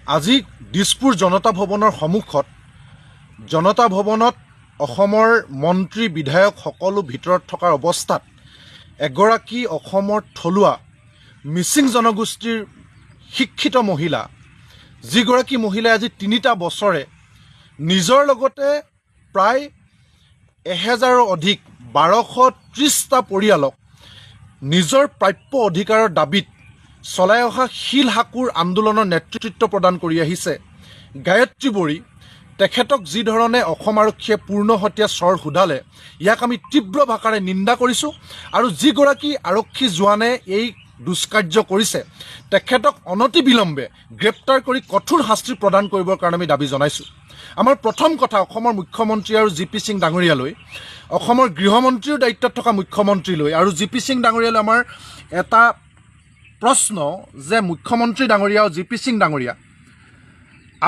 আজি দিছপুৰ জনতা ভৱনৰ সন্মুখত জনতা ভৱনত অসমৰ মন্ত্ৰী বিধায়ক সকলো ভিতৰত থকাৰ অৱস্থাত এগৰাকী অসমৰ থলুৱা মিচিং জনগোষ্ঠীৰ শিক্ষিত মহিলা, যিগৰাকী মহিলাই আজি ৩টা বছৰে নিজৰ লগতে প্ৰায় ১,০০০ৰ অধিক ১,২৩০টা পৰিয়ালক নিজৰ প্ৰাপ্য অধিকাৰৰ দাবীত চলাই অহা শিল হাকুৰ আন্দোলনৰ নেতৃত্ব প্ৰদান কৰি আহিছে গায়ত্ৰী বড়ী। তেখেতক যি ধৰণে অসম আৰক্ষীয়ে পূৰ্ণহতীয়া চৰ সোধালে, ইয়াক আমি তীব্ৰ ভাষাৰে নিন্দা কৰিছোঁ আৰু যিগৰাকী আৰক্ষী জোৱানে এই দুষ্কাৰ্য কৰিছে তেখেতক অনতিবিলম্বে গ্ৰেপ্তাৰ কৰি কঠোৰ শাস্তি প্ৰদান কৰিবৰ কাৰণে আমি দাবী জনাইছোঁ। আমাৰ প্ৰথম কথা অসমৰ মুখ্যমন্ত্ৰী আৰু জি.পি. সিং ডাঙৰীয়ালৈ, অসমৰ গৃহমন্ত্ৰীৰ দায়িত্বত থকা মুখ্যমন্ত্ৰীলৈ আৰু জি.পি. সিং ডাঙৰীয়ালৈ আমাৰ এটা প্ৰশ্ন যে মুখ্যমন্ত্ৰী ডাঙৰীয়া আৰু জি.পি. সিং ডাঙৰীয়া,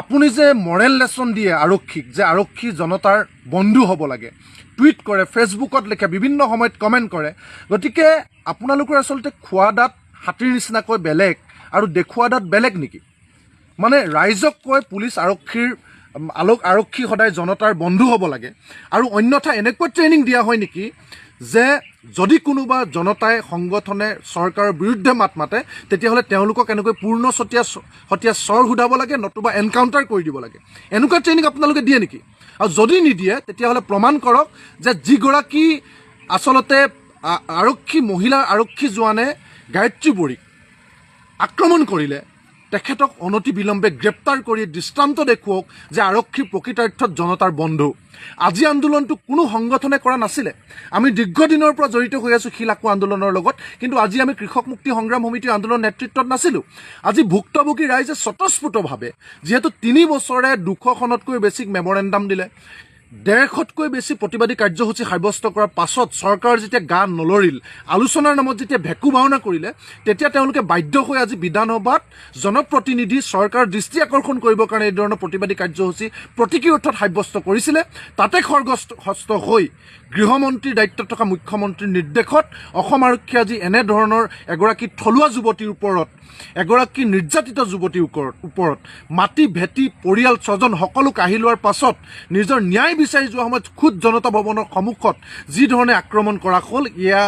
আপুনি যে মৰেল লেচন দিয়ে আৰক্ষীক, যে আৰক্ষী জনতাৰ বন্ধু হ'ব লাগে, টুইট কৰে, ফেচবুকত লিখে, বিভিন্ন সময়ত কমেণ্ট কৰে, গতিকে আপোনালোকৰ আচলতে খোৱা দাঁত হাতীৰ নিচিনাকৈ বেলেগ আৰু দেখুওৱা দাঁত বেলেগ নেকি? মানে ৰাইজক কয় পুলিচ আৰক্ষী সদায় জনতাৰ বন্ধু হ'ব লাগে আৰু অন্যথা এনেকুৱা ট্ৰেইনিং দিয়া হয় নেকি যে যদি কোনোবা জনতাই সংগঠনে চৰকাৰৰ বিৰুদ্ধে মাত মাতে তেতিয়াহ'লে তেওঁলোকক এনেকৈ পূৰ্ণহতীয়া চৰ সোধাব লাগে, নতুবা এনকাউণ্টাৰ কৰি দিব লাগে। এনেকুৱা ট্ৰেইনিং আপোনালোকে দিয়ে নেকি? আৰু যদি নিদিয়ে তেতিয়াহ'লে প্ৰমাণ কৰক যে যিগৰাকী আচলতে মহিলা আৰক্ষী জোৱানে গায়ত্ৰী বড়ীক আক্ৰমণ কৰিলে তেখেতক অনতিবিলম্বে গ্ৰেপ্তাৰ কৰি দৃষ্টান্ত দেখুৱাওক যে আৰক্ষী প্ৰকৃতাৰ্থত জনতাৰ বন্ধু। আজি আন্দোলনটো কোনো সংগঠনে কৰা নাছিলে। আমি দীৰ্ঘদিনৰ পৰা জড়িত হৈ আছোঁ শিল হাকু আন্দোলনৰ লগত, কিন্তু আজি আমি কৃষক মুক্তি সংগ্ৰাম সমিতিৰ আন্দোলন নেতৃত্বত নাছিলোঁ। আজি ভুক্তভোগী ৰাইজে স্বতঃস্ফূৰ্তভাৱে যিহেতু ৩ বছৰে ২০০খনতকৈ বেছি মেমৰেণ্ডাম দিলে, ১৫০তকৈ বেছি প্ৰতিবাদী কাৰ্যসূচী সাব্যস্ত কৰাৰ পাছত চৰকাৰৰ যেতিয়া গা নলৰিল, আলোচনাৰ নামত যেতিয়া ভেকু ভাওনা কৰিলে, তেতিয়া তেওঁলোকে বাধ্য হৈ আজি বিধানসভাত জনপ্ৰতিনিধি চৰকাৰৰ দৃষ্টি আকৰ্ষণ কৰিবৰ কাৰণে এই ধৰণৰ প্ৰতিবাদী কাৰ্যসূচী প্ৰতীকী অৰ্থত সাব্যস্ত কৰিছিলে। তাতে খৰ্গহস্ত হৈ গৃহমন্ত্ৰীৰ দায়িত্বত থকা মুখ্যমন্ত্ৰীৰ নিৰ্দেশত অসম আৰক্ষীয়ে আজি এনেধৰণৰ এগৰাকী থলুৱা যুৱতীৰ ওপৰত, এগৰাকী নিৰ্যাতিত যুৱতীৰ ওপৰত মাটি ভেটি পৰিয়াল স্বজন সকলো কাঢ়ি লোৱাৰ পাছত নিজৰ ন্যায় বিচাৰি যোৱা সময়ত খুদ জনতা ভৱনৰ সন্মুখত যি ধৰণে আক্ৰমণ কৰা হ'ল, এয়া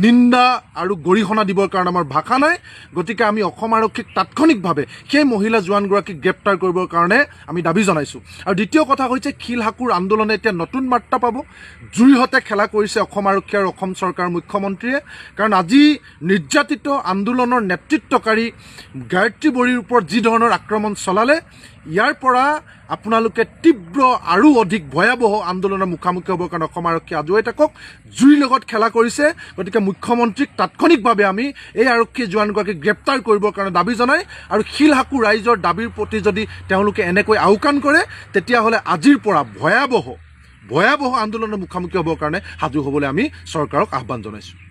নিন্দা আৰু গৰিহণা দিবৰ কাৰণে আমাৰ ভাষা নাই। গতিকে আমি অসম আৰক্ষীক তাৎক্ষণিকভাৱে সেই মহিলা জোৱানগৰাকীক গ্ৰেপ্তাৰ কৰিবৰ কাৰণে আমি দাবী জনাইছোঁ। আৰু দ্বিতীয় কথা হৈছে শিল হাকুৰ আন্দোলনে এতিয়া নতুন বাৰ্তা পাব। জুইহতে খেলা কৰিছে অসম আৰক্ষী আৰু অসম চৰকাৰৰ মুখ্যমন্ত্ৰীয়ে, কাৰণ আজি নিৰ্যাতিত আন্দোলনৰ নেতৃত্বকাৰী গায়ত্ৰী বড়ীৰ ওপৰত যি ধৰণৰ আক্ৰমণ চলালে, ইয়াৰ পৰা আপোনালোকে তীব্ৰ আৰু অধিক ভয়াৱহ আন্দোলনৰ মুখামুখি হ'বৰ কাৰণে অসম আৰক্ষী আজুৱাই থাকক। জুইৰ লগত খেলা কৰিছে, গতিকে মুখ্যমন্ত্ৰীক তাৎক্ষণিকভাৱে আমি এই আৰক্ষী জোৱানগৰাকীক গ্ৰেপ্তাৰ কৰিবৰ কাৰণে দাবী জনাই আৰু শিল হাকু ৰাইজৰ দাবীৰ প্ৰতি যদি তেওঁলোকে এনেকৈ আওকাণ কৰে তেতিয়াহ'লে আজিৰ পৰা ভয়াৱহ আন্দোলনৰ মুখামুখি হ'বৰ কাৰণে সাজু হ'বলৈ আমি চৰকাৰক আহ্বান জনাইছোঁ।